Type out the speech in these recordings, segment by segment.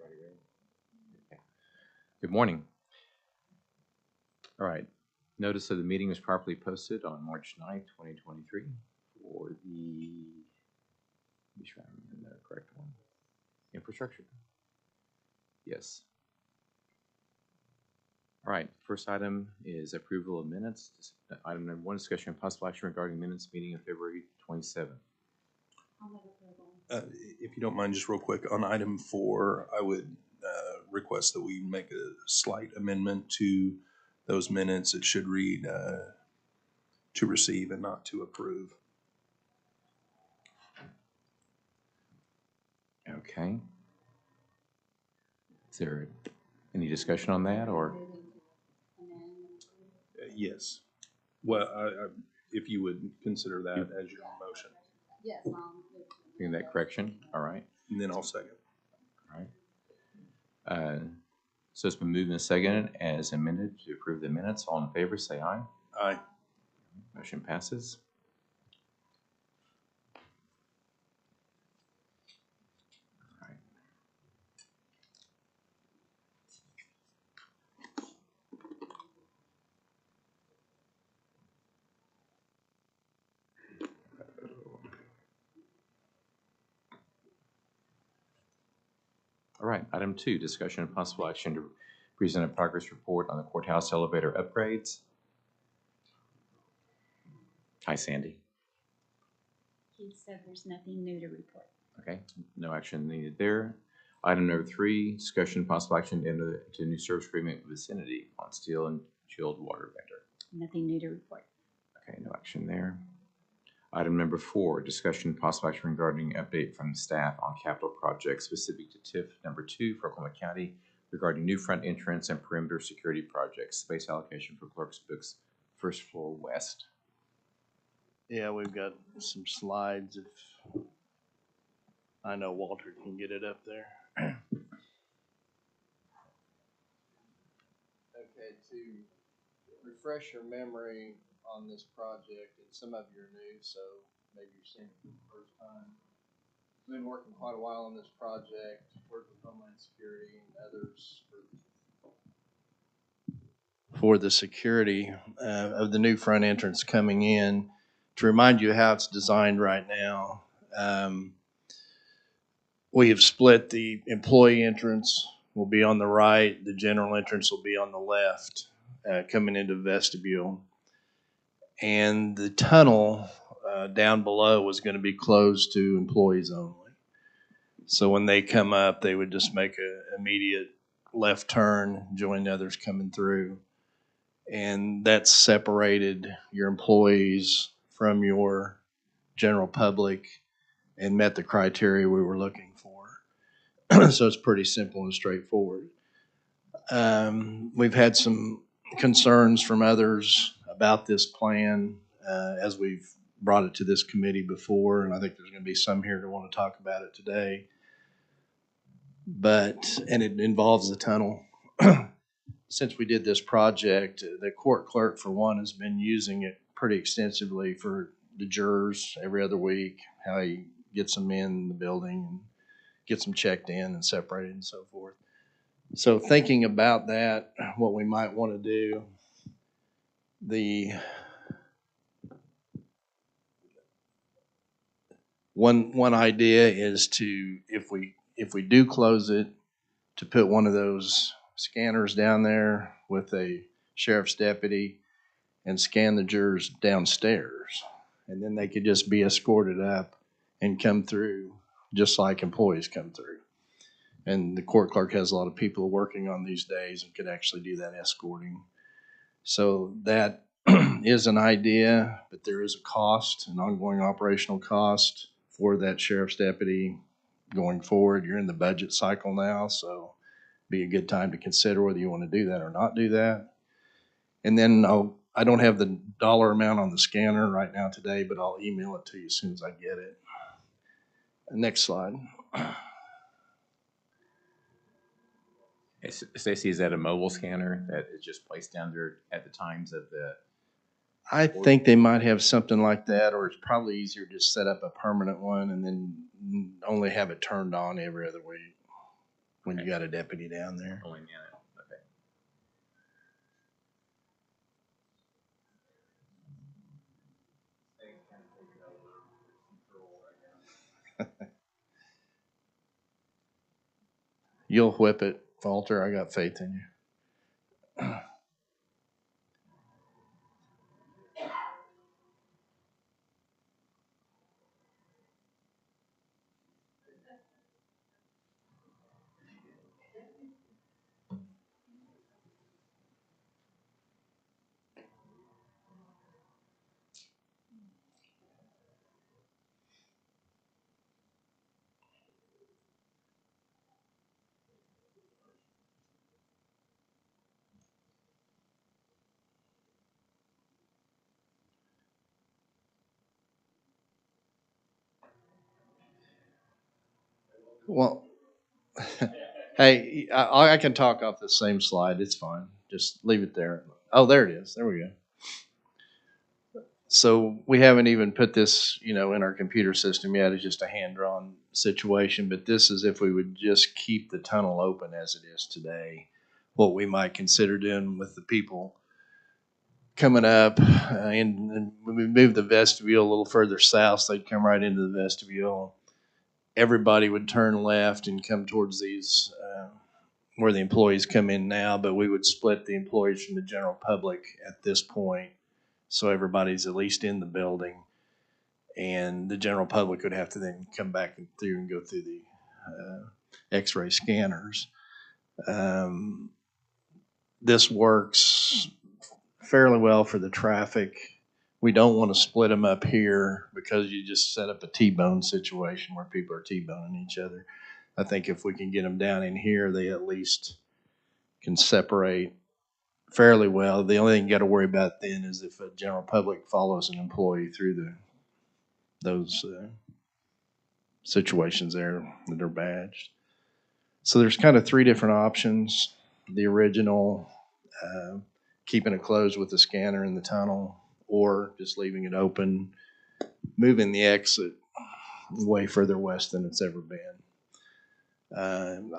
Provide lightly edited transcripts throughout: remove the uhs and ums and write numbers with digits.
Okay. Good morning. All right. Notice of the meeting was properly posted on March 9th, 2023 for the, be sure I'm in the correct one, infrastructure. Yes. All right. First item is approval of minutes. Item number 1, discussion and possible action regarding minutes meeting of February 27th. If you don't mind, just real quick, on item 4, I would request that we make a slight amendment to those minutes. It should read to receive and not to approve. Okay. Is there any discussion on that, or? Yes. Well, if you would consider that as your motion. Yes. Making that correction? All right. And then I'll second. All right. So it's been moved and seconded as amended to approve the minutes. All in favor, say aye. Aye. Motion passes. All right. All right, item 2, discussion and possible action to present a progress report on the courthouse elevator upgrades. Hi, Sandy. He said there's nothing new to report. Okay, no action needed there. Item number 3, discussion and possible action to enter into a new service agreement with Vicinity on steel and chilled water vendor. Nothing new to report. Okay, no action there. Item number 4, discussion and possible action regarding update from staff on capital projects specific to TIF number 2 for Oklahoma County regarding new front entrance and perimeter security projects, space allocation for clerk's books, first floor west. Yeah, we've got some slides if I know Walter can get it up there. Okay, to refresh your memory on this project, and some of you are new, so maybe you're seeing it for the first time. We've been working quite a while on this project, working with Homeland Security and others for the security of the new front entrance coming in. To remind you how it's designed right now, we have split the employee entrance will be on the right, the general entrance will be on the left, coming into the vestibule. And the tunnel down below was going to be closed to employees only. So when they come up, they would just make an immediate left turn, join the others coming through. And that separated your employees from your general public and met the criteria we were looking for. So it's pretty simple and straightforward. We've had some concerns from others about this plan as we've brought it to this committee before, and I think there's going to be some here that want to talk about it today. And it involves the tunnel. Since we did this project, the court clerk, for one, has been using it pretty extensively for the jurors every other week, how he gets them in the building and gets them checked in and separated and so forth. So thinking about that, what we might want to do, the one idea is to, if we do close it, to put one of those scanners down there with a sheriff's deputy and scan the jurors downstairs, and then they could just be escorted up and come through just like employees come through. And the court clerk has a lot of people working on these days and could actually do that escorting. So that is an idea, but there is a cost, an ongoing operational cost for that sheriff's deputy going forward. You're in the budget cycle now, so be a good time to consider whether you want to do that or not do that. And then I don't have the dollar amount on the scanner right now today, but I'll email it to you as soon as I get it. Next slide. Stacy, is that a mobile scanner that is just placed down there at the times of the? I think they might have something like that, or it's probably easier to just set up a permanent one and then only have it turned on every other week. when you Okay. got a deputy down there. Only man it. Okay. You'll whip it, Walter. I got faith in you. Well, hey, I can talk off the same slide. It's fine. Just leave it there. Oh, there it is. There we go. So we haven't even put this, in our computer system yet. It's just a hand-drawn situation. But this is if we would just keep the tunnel open as it is today, what we might consider doing with the people coming up. And when we move the vestibule a little further south, they'd come right into the vestibule. Everybody would turn left and come towards these where the employees come in now, but we would split the employees from the general public at this point, so everybody's at least in the building, and the general public would have to then come back through and go through the X-ray scanners. This works fairly well for the traffic. We don't want to split them up here because you just set up a T-bone situation where people are T-boning each other. I think if we can get them down in here, they at least can separate fairly well. The only thing you got to worry about then is if a general public follows an employee through those situations there that are badged. So there's kind of three different options. The original, keeping it closed with the scanner in the tunnel, or just leaving it open, moving the exit way further west than it's ever been.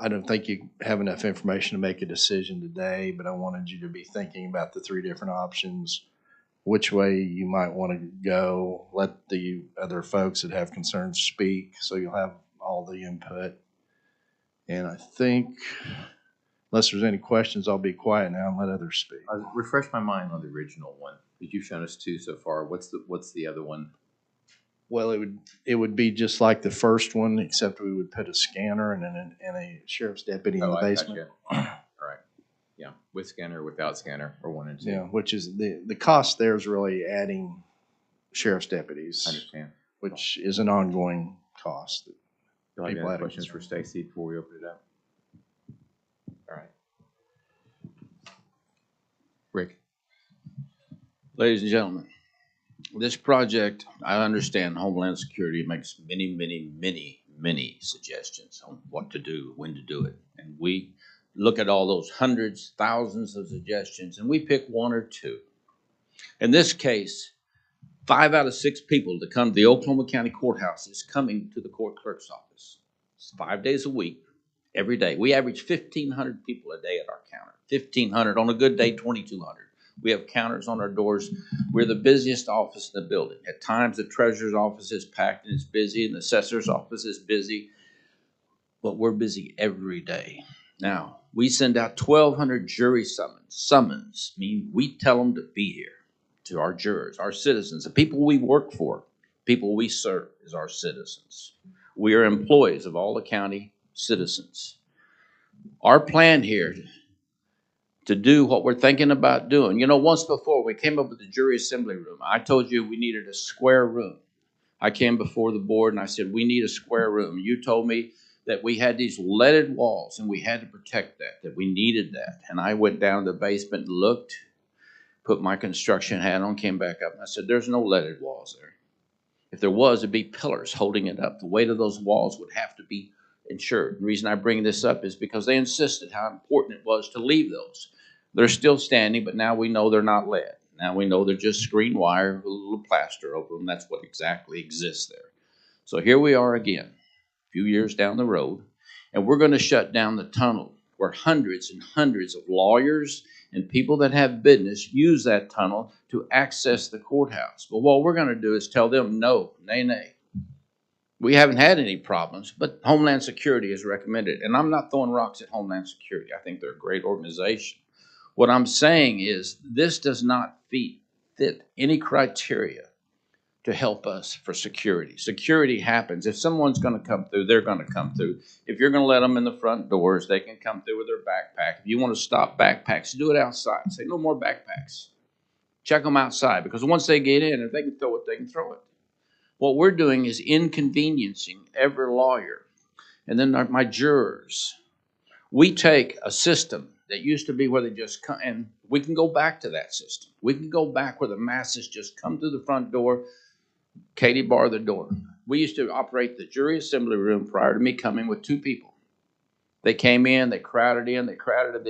I don't think you have enough information to make a decision today, but I wanted you to be thinking about the three different options, which way you might want to go. Let the other folks that have concerns speak, so you'll have all the input. And I think, unless there's any questions, I'll be quiet now and let others speak. Refresh my mind on the original one, because you've shown us two so far. What's the other one? Well, it would be just like the first one, except we would put a scanner and a sheriff's deputy in the basement. Gotcha. All right. Yeah, with scanner, without scanner, or one and two. Yeah, which is the cost there is really adding sheriff's deputies. I understand. Which is an ongoing cost. Do you have People any have questions for concern. Stacy before we open it up? All right. Rick? Ladies and gentlemen, this project, I understand Homeland Security makes many suggestions on what to do, when to do it. And we look at all those hundreds, thousands of suggestions, and we pick one or two. In this case, 5 out of 6 people that come to the Oklahoma County Courthouse is coming to the court clerk's office. It's 5 days a week, every day. We average 1,500 people a day at our counter. 1,500, on a good day, 2,200. We have counters on our doors. We're the busiest office in the building. At times, the treasurer's office is packed and it's busy, and the assessor's office is busy, but we're busy every day. Now, we send out 1,200 jury summons. Summons mean we tell them to be here, to our jurors, our citizens, the people we work for, people we serve as our citizens. We are employees of all the county citizens. Our plan here to do what we're thinking about doing. Once before we came up with the jury assembly room, I told you we needed a square room. I came before the board and I said, we need a square room. You told me that we had these leaded walls and we had to protect that we needed that. And I went down to the basement and looked, put my construction hat on, came back up, and I said, there's no leaded walls there. If there was, it'd be pillars holding it up. The weight of those walls would have to be insured. The reason I bring this up is because they insisted how important it was to leave those. They're still standing, but now we know they're not lead. Now we know they're just screen wire with a little plaster over them. That's what exactly exists there. So here we are again, a few years down the road, And we're going to shut down the tunnel where hundreds and hundreds of lawyers and people that have business use that tunnel to access the courthouse. But what we're going to do is tell them no, nay, nay. We haven't had any problems, but Homeland Security has recommended it. And I'm not throwing rocks at Homeland Security. I think they're a great organization. What I'm saying is this does not fit any criteria to help us for security. Security happens. If someone's going to come through, they're going to come through. If you're going to let them in the front doors, they can come through with their backpack. If you want to stop backpacks, do it outside. Say no more backpacks. Check them outside, because once they get in, if they can throw it, they can throw it. What we're doing is inconveniencing every lawyer and then my jurors. We take a system that used to be where they just come, and we can go back to that system. We can go back where the masses just come through the front door. Katie, bar the door. We used to operate the jury assembly room prior to me coming with 2 people. They came in, they crowded in, they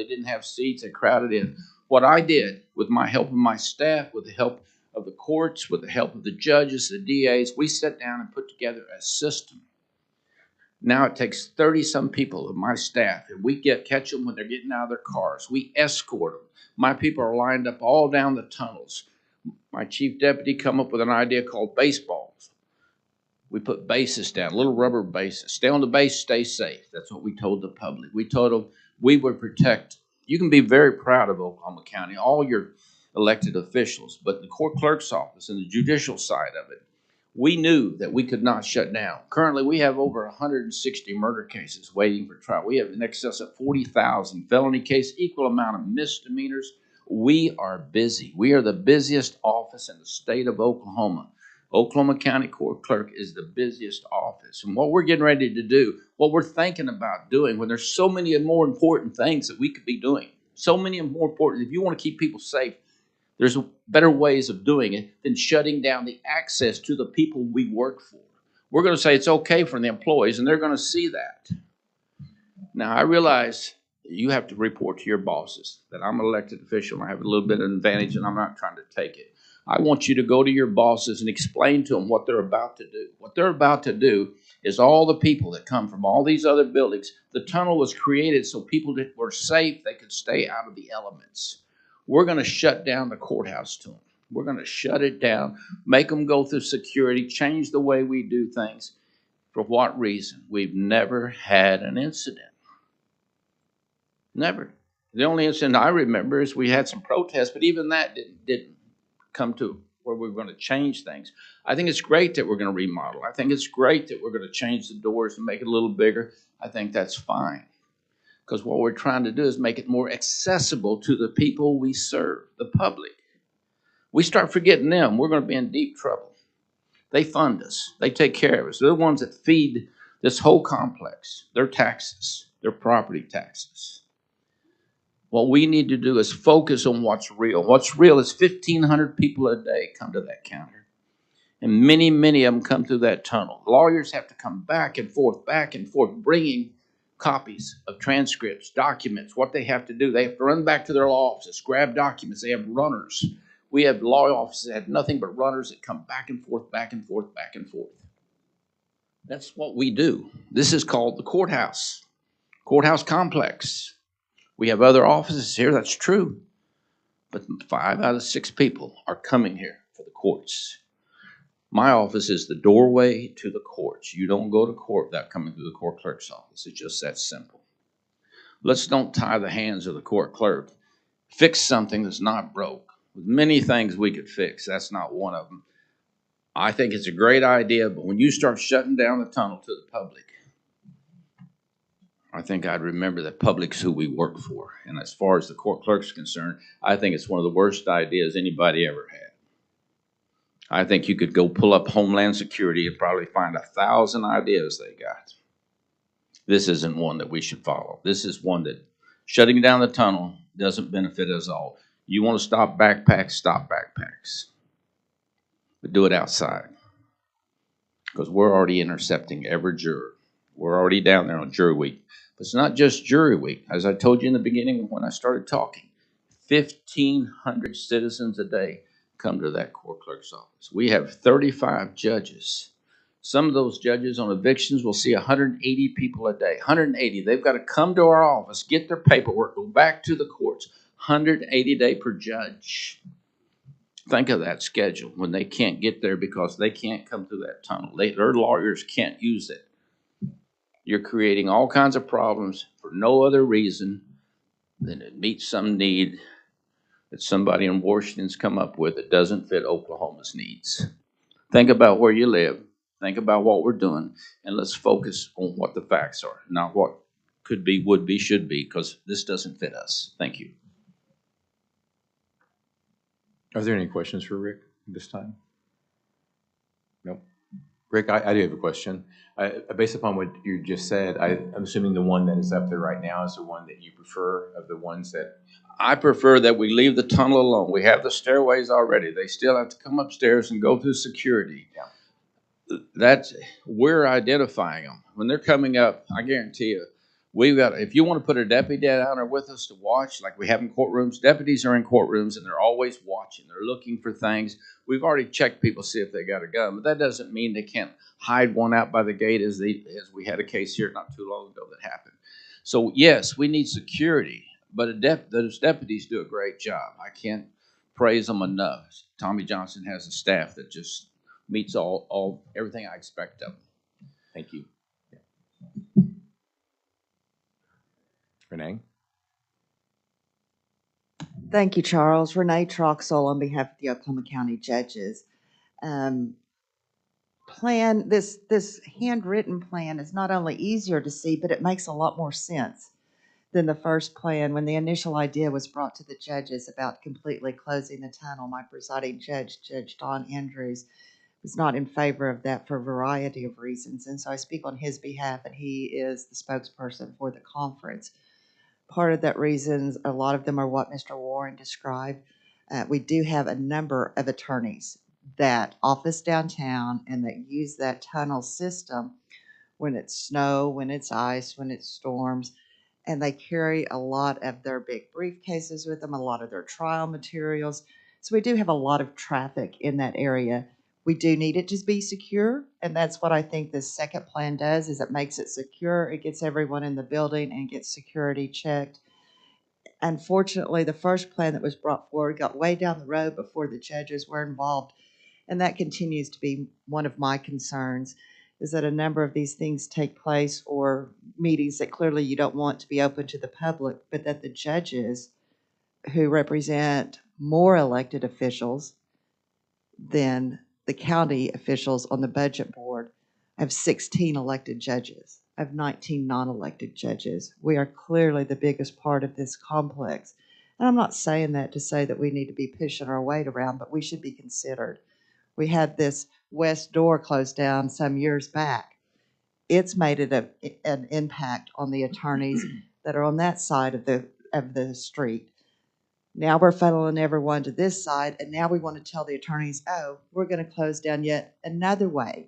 didn't have seats, they crowded in. What I did, with my help of my staff, with the help of the courts, with the help of the judges, the DAs, we sat down and put together a system. Now it takes 30-some people of my staff, and we catch them when they're getting out of their cars. We escort them. My people are lined up all down the tunnels. My chief deputy come up with an idea called baseballs. We put bases down, little rubber bases. Stay on the base, stay safe. That's what we told the public. We told them we would protect. You can be very proud of Oklahoma County, all your elected officials, but the court clerk's office and the judicial side of it, we knew that we could not shut down. Currently, we have over 160 murder cases waiting for trial. We have in excess of 40,000 felony cases, equal amount of misdemeanors. We are busy. We are the busiest office in the state of Oklahoma. Oklahoma County Court Clerk is the busiest office. And what we're getting ready to do, what we're thinking about doing, when there's so many more important things that we could be doing, so many more important, if you want to keep people safe, there's better ways of doing it than shutting down the access to the people we work for. We're going to say it's okay for the employees, and they're going to see that. Now, I realize you have to report to your bosses that I'm an elected official and I have a little bit of advantage, and I'm not trying to take it. I want you to go to your bosses and explain to them what they're about to do. What they're about to do is all the people that come from all these other buildings. The tunnel was created so people that were safe, they could stay out of the elements. We're going to shut down the courthouse to them. We're going to shut it down, make them go through security, change the way we do things. For what reason? We've never had an incident. Never. The only incident I remember is we had some protests, but even that didn't come to where we were going to change things. I think it's great that we're going to remodel. I think it's great that we're going to change the doors and make it a little bigger. I think that's fine. Because what we're trying to do is make it more accessible to the people we serve, the public. We start forgetting them, we're going to be in deep trouble. They fund us. They take care of us. They're the ones that feed this whole complex, their taxes, their property taxes. What we need to do is focus on what's real. What's real is 1,500 people a day come to that counter. And many, many of them come through that tunnel. Lawyers have to come back and forth, bringing copies of transcripts, documents, what they have to do. They have to run back to their law offices, grab documents. They have runners. We have law offices that have nothing but runners that come back and forth, back and forth, back and forth. That's what we do. This is called the courthouse complex. We have other offices here, that's true. But 5 out of 6 people are coming here for the courts. My office is the doorway to the courts. You don't go to court without coming through the court clerk's office. It's just that simple. Let's don't tie the hands of the court clerk. Fix something that's not broke. With many things we could fix, that's not one of them. I think it's a great idea, but when you start shutting down the tunnel to the public, I think I'd remember that public's who we work for. And as far as the court clerk's concerned, I think it's one of the worst ideas anybody ever had. I think you could go pull up Homeland Security and probably find 1,000 ideas they got. This isn't one that we should follow. This is one that shutting down the tunnel doesn't benefit us all. You want to stop backpacks, stop backpacks. But do it outside. Because we're already intercepting every juror. We're already down there on jury week. But it's not just jury week. As I told you in the beginning when I started talking, 1,500 citizens a day come to that court clerk's office. We have 35 judges Some of those judges on evictions will see 180 people a day. 180. They've got to come to our office, get their paperwork, go back to the courts. 180 day per judge. Think of that schedule when they can't get there because they can't come through that tunnel. Their lawyers can't use it. You're creating all kinds of problems for no other reason than it meets some need that somebody in Washington's come up with that doesn't fit Oklahoma's needs. Think about where you live. Think about what we're doing, and let's focus on what the facts are, not what could be, would be, should be, because this doesn't fit us. Thank you. Are there any questions for Rick this time? Nope. Rick, I do have a question. Based upon what you just said, I'm assuming the one that is up there right now is the one that you prefer of the ones that. I prefer that we leave the tunnel alone. We have the stairways already. They still have to come upstairs and go through security. Yeah. We're identifying them. When they're coming up, I guarantee you, if you want to put a deputy down there with us to watch, like we have in courtrooms, deputies are in courtrooms and they're always watching. They're looking for things. We've already checked people, see if they got a gun, but that doesn't mean they can't hide one out by the gate as we had a case here not too long ago that happened. So yes, we need security, but those deputies do a great job. I can't praise them enough. Tommy Johnson has a staff that just meets everything I expect of them. Thank you. Renee? Thank you, Charles. Renee Troxel on behalf of the Oklahoma County Judges. This handwritten plan is not only easier to see, but it makes a lot more sense than the first plan. When the initial idea was brought to the judges about completely closing the tunnel, my presiding judge, Judge Don Andrews, was not in favor of that for a variety of reasons. And so I speak on his behalf, and he is the spokesperson for the conference. Part of that reasons, a lot of them are what Mr. Warren described. We do have a number of attorneys that office downtown and that use that tunnel system when it's snow, when it's ice, when it's storms, and they carry a lot of their big briefcases with them, a lot of their trial materials. So we do have a lot of traffic in that area. We do need it to be secure, and that's what I think this second plan does, is it makes it secure. It gets everyone in the building and gets security checked. Unfortunately, the first plan that was brought forward got way down the road before the judges were involved, and that continues to be one of my concerns, is that a number of these things take place, or meetings that clearly you don't want to be open to the public, but that the judges, who represent more elected officials than the county officials on the budget board, I have 16 elected judges. I have 19 non-elected judges. We are clearly the biggest part of this complex. And I'm not saying that to say that we need to be pushing our weight around, but we should be considered. We had this west door closed down some years back. It's made it an impact on the attorneys that are on that side of the street. Now we're funneling everyone to this side, and now we want to tell the attorneys, oh, we're going to close down yet another way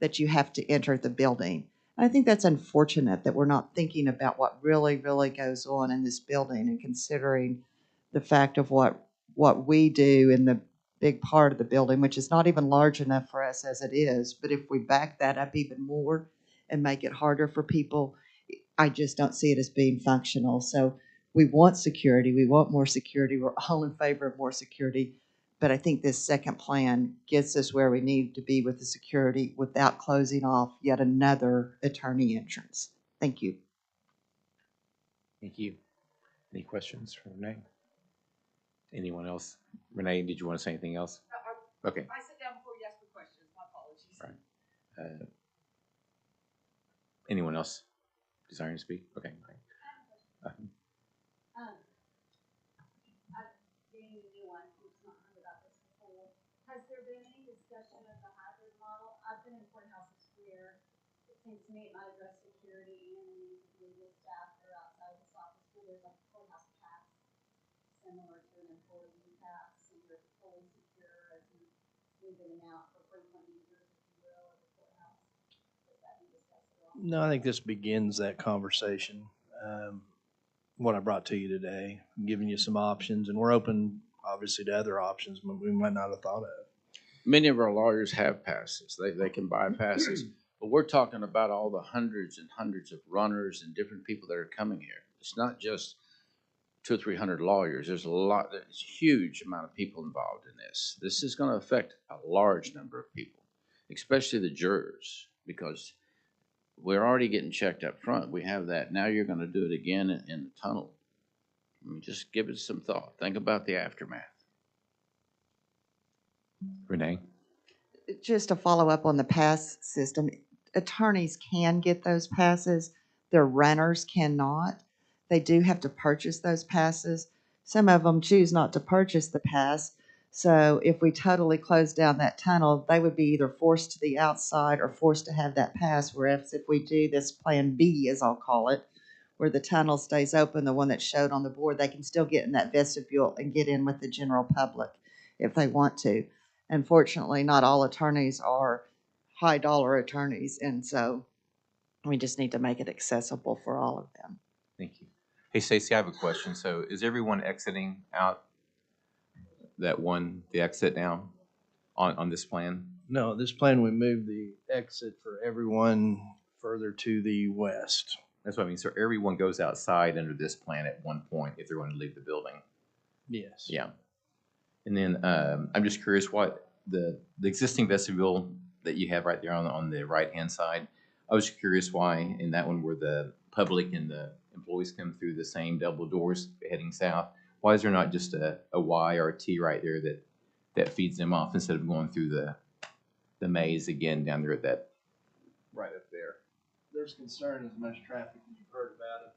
that you have to enter the building. And I think that's unfortunate that we're not thinking about what really, really goes on in this building and considering the fact of what we do in the big part of the building, which is not even large enough for us as it is. But if we back that up even more and make it harder for people, I just don't see it as being functional. So we want security. We want more security. We're all in favor of more security. But I think this second plan gets us where we need to be with the security without closing off yet another attorney entrance. Thank you. Thank you. Any questions for Renee? Anyone else? Renee, did you want to say anything else? Okay. I sit down before you ask for questions. My apologies. Right. Anyone else desiring to speak? Okay. Being a new one who's not heard about this before, has there been any discussion of the hybrid model? I've been in courthouses where it seems to me it might address security and the legal staff that are outside this office, where there's like a courthouse pass, similar to an employee pass, so you're fully secure as you move in and out for frequent users, if you will, of the courthouse. Has that been discussed at all? No, I think this begins that conversation. What I brought to you today, giving you some options, and we're open, obviously, to other options we might not have thought of. many of our lawyers have passes. They can buy passes. But we're talking about all the hundreds and hundreds of runners and different people that are coming here. It's not just 200 or 300 lawyers. There's a huge amount of people involved in this. This is going to affect a large number of people, especially the jurors, because we're already getting checked up front. We have that. Now you're going to do it again in the tunnel. I mean, just give it some thought. Think about the aftermath. Renee? Just to follow up on the pass system, attorneys can get those passes. Their renters cannot. They do have to purchase those passes. Some of them choose not to purchase the pass. So if we totally close down that tunnel, they would be either forced to the outside or forced to have that pass. Whereas if we do this plan B, as I'll call it, where the tunnel stays open, the one that showed on the board, they can still get in that vestibule and get in with the general public if they want to. Unfortunately, not all attorneys are high dollar attorneys, and so we just need to make it accessible for all of them. Thank you. Hey, Stacy, I have a question. So is everyone exiting out the exit now on this plan? No, this plan, we moved the exit for everyone further to the west. That's what I mean. So everyone goes outside under this plan at one point if they're going to leave the building. Yes. Yeah. And then I'm just curious what the existing vestibule that you have right there on the right-hand side, I was curious why in that one where the public and the employees come through the same double doors heading south, why is there not just a Y or a T right there that feeds them off instead of going through the maze again down there at that right up there? There's concern as much traffic as you've heard about it,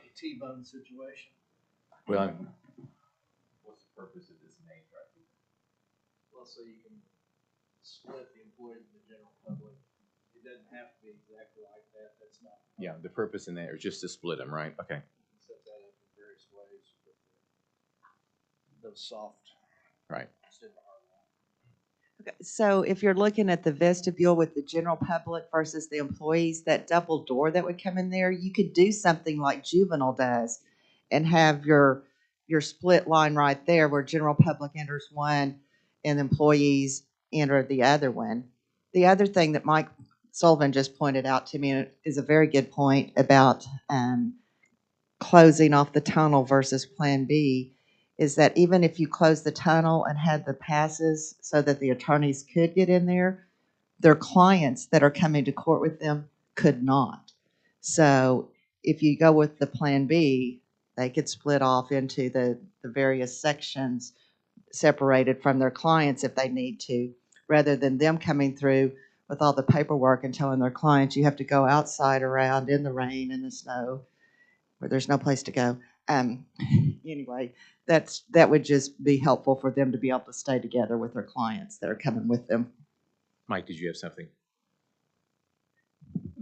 a T-bone situation. Well, what's the purpose of this maze right here? Well, so you can split the employees and the general public. It doesn't have to be exactly like that. That's not. Yeah, the purpose in there is just to split them, right? Okay. You can set that up in various ways with those soft. Right. Instead of hard one. Okay, so if you're looking at the vestibule with the general public versus the employees, that double door that would come in there, you could do something like juvenile does and have your split line right there where general public enters one and employees enter the other one. The other thing that Mike Sullivan just pointed out to me is a very good point about closing off the tunnel versus Plan B, is that even if you close the tunnel and had the passes so that the attorneys could get in there, their clients that are coming to court with them could not. So if you go with the Plan B, they could split off into the various sections separated from their clients if they need to, rather than them coming through with all the paperwork and telling their clients you have to go outside around in the rain and the snow where there's no place to go. Anyway, that would just be helpful for them to be able to stay together with their clients that are coming with them. Mike, did you have something?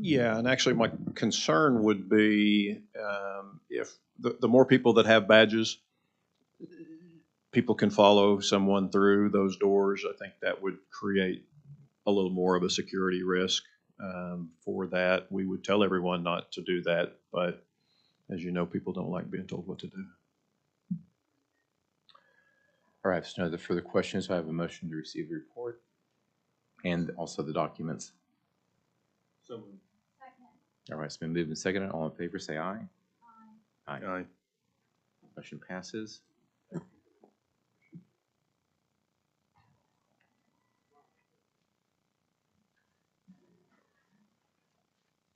Yeah, and actually my concern would be if the more people that have badges, people can follow someone through those doors. I think that would create a little more of a security risk for that. We would tell everyone not to do that, but as you know, people don't like being told what to do. All right, so no other further questions. I have a motion to receive the report and also the documents. Second. All right, it's been moved and seconded. All in favor, say aye. Aye. Aye. Motion passes.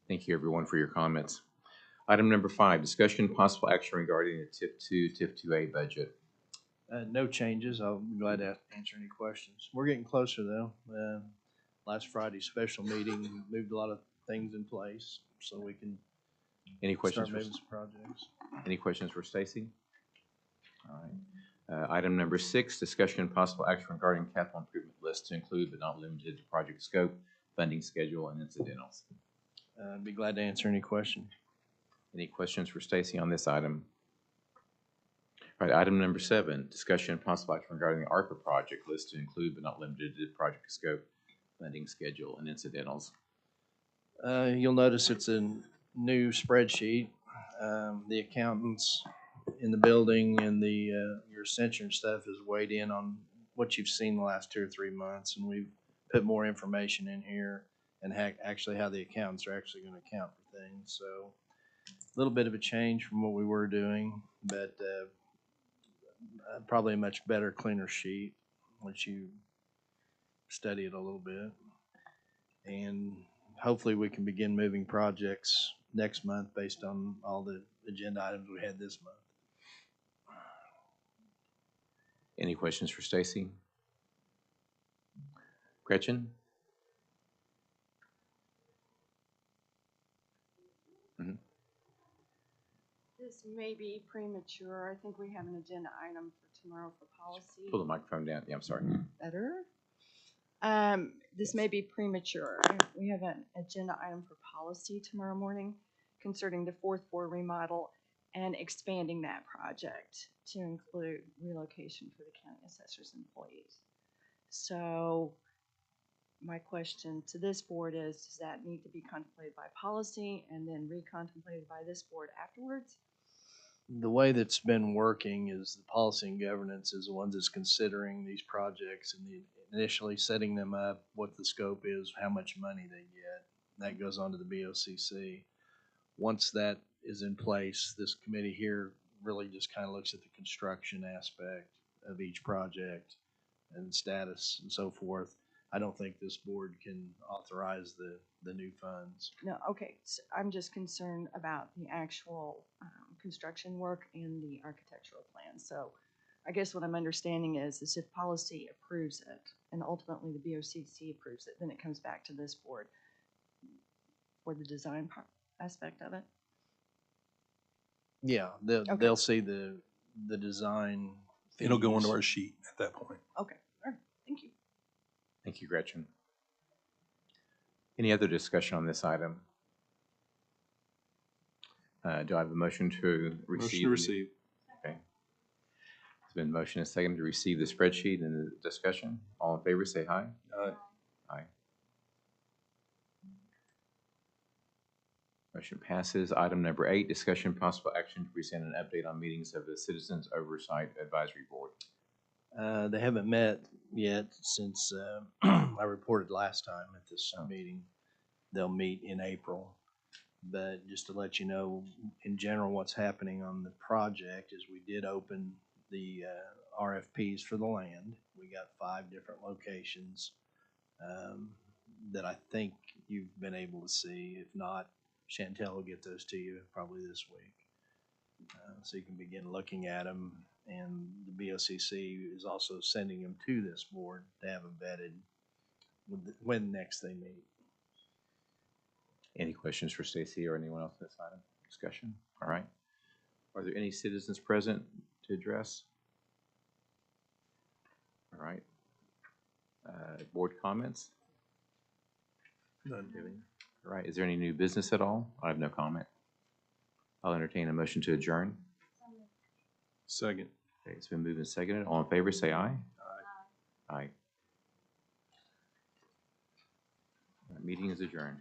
Thank you, everyone, for your comments. Item number 5, discussion and possible action regarding the TIF 2, TIF 2A budget. No changes. I'll be glad to answer any questions. We're getting closer though. Last Friday's special meeting moved a lot of things in place so we can Any questions start for, moving some projects. any questions for Stacy? All right. Item number 6, discussion and possible action regarding capital improvement list to include but not limited to project scope, funding schedule, and incidentals. I'd be glad to answer any questions. Any questions for Stacy on this item? All right, item number 7, discussion and possible action regarding the ARPA project list to include but not limited to project scope, funding schedule, and incidentals. You'll notice it's a new spreadsheet. The accountants in the building and the your censure and stuff is weighed in on what you've seen the last 2 or 3 months, and we've put more information in here and actually how the accountants are actually going to account for things. So a little bit of a change from what we were doing, but probably a much better, cleaner sheet once you study it a little bit. And hopefully we can begin moving projects next month based on all the agenda items we had this month. Any questions for Stacy? Gretchen? This may be premature. I think we have an agenda item for tomorrow for policy. Pull the microphone down. Yeah, I'm sorry. Better. This may be premature. We have an agenda item for policy tomorrow morning concerning the fourth floor remodel and expanding that project to include relocation for the county assessor's employees. So my question to this board is, does that need to be contemplated by policy and then recontemplated by this board afterwards? The way that's been working is the policy and governance is the ones that's considering these projects and initially setting them up, what the scope is, how much money they get. That goes on to the BOCC. Once that is in place, this committee here really just kind of looks at the construction aspect of each project and status and so forth. I don't think this board can authorize the new funds. No, okay, so I'm just concerned about the actual construction work and the architectural plan. So I guess what I'm understanding is if policy approves it and ultimately the BOCC approves it, then it comes back to this board for the design aspect of it. Yeah, they'll see the design. It'll go fees. into our sheet at that point. Okay, all right, thank you. Thank you, Gretchen. Any other discussion on this item? Do I have a motion to receive? Motion to receive. Okay. It's been motion and second to receive the spreadsheet and the discussion. All in favor, say aye. Aye. Aye. Motion passes. Item number 8, discussion possible action to present an update on meetings of the Citizens Oversight Advisory Board. They haven't met yet since I reported last time at this meeting. They'll meet in April. But just to let you know, in general, what's happening on the project is we did open the RFPs for the land. We got 5 different locations that I think you've been able to see. If not, Chantel will get those to you probably this week. So you can begin looking at them. And the BOCC is also sending them to this board to have them vetted when next they meet. Any questions for Stacy or anyone else on this item? Discussion? All right. Are there any citizens present to address? All right. Board comments? None. All right. Is there any new business at all? I have no comment. I'll entertain a motion to adjourn. Second. Okay, it's been moved and seconded. All in favor, say aye. Aye. Meeting is adjourned.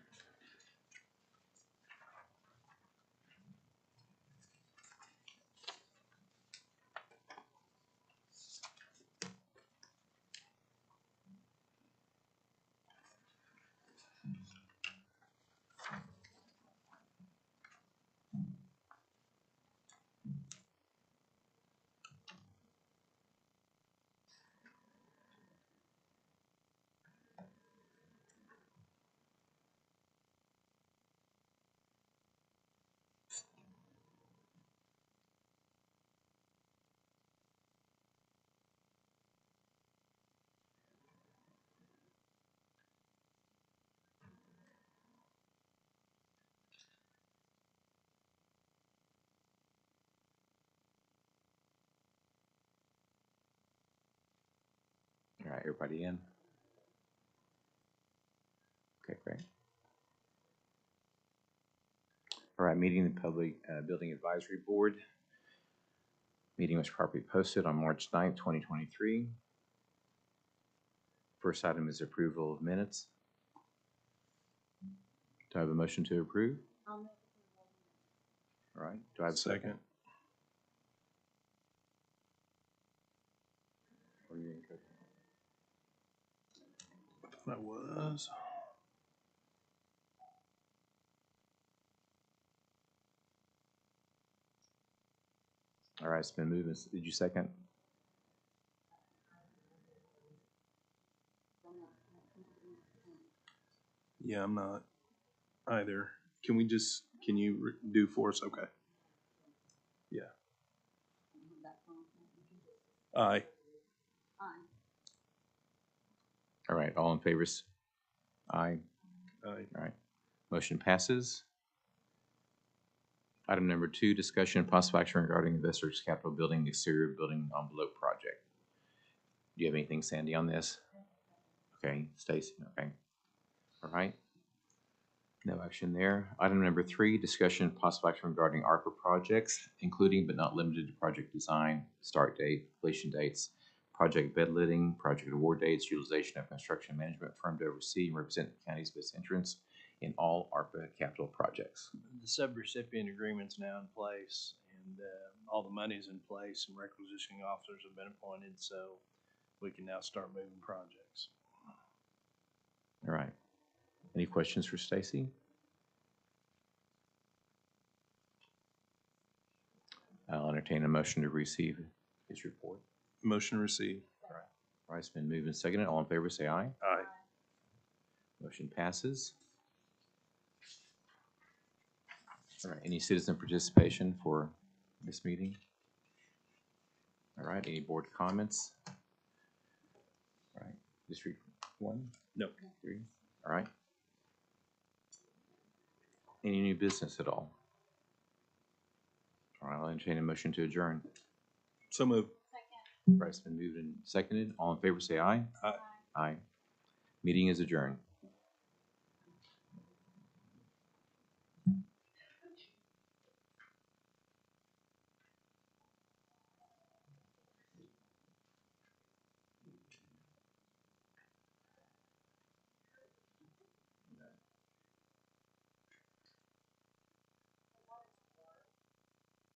All right, everybody in? Okay, great. All right, meeting the Public Building Advisory Board. Meeting was properly posted on March 9th, 2023. First item is approval of minutes. Do I have a motion to approve? I'll make All right, do I have a second? Second. What do you think, Coach? That was. All right, it's been moved. Did you second? Yeah, I'm not either. Can you do for us? Okay. Yeah. Aye. Aye. All right, all in favor? Aye. Aye. All right, motion passes. Item number 2, discussion and possible action regarding Investors Capital Building exterior building envelope project. Do you have anything, Sandy, on this? Okay, Stacy, okay. All right. No action there. Item number 3, discussion and possible action regarding ARPA projects, including but not limited to project design, start date, completion dates, project bed letting, project award dates, utilization of construction management firm to oversee and represent the county's best interests in all ARPA capital projects. The subrecipient agreement's now in place, and all the money's in place, and requisitioning officers have been appointed, so we can now start moving projects. All right. Any questions for Stacy? I'll entertain a motion to receive his report. Motion received. All right, it's been moved and seconded. All in favor, say aye. Aye. Motion passes. All right, any citizen participation for this meeting? All right, any board comments? All right, District 1? No. 3? All right. Any new business at all? All right, I'll entertain a motion to adjourn. So moved. Second. All right, it's been moved and seconded. All in favor, say aye. Aye. Aye. Meeting is adjourned.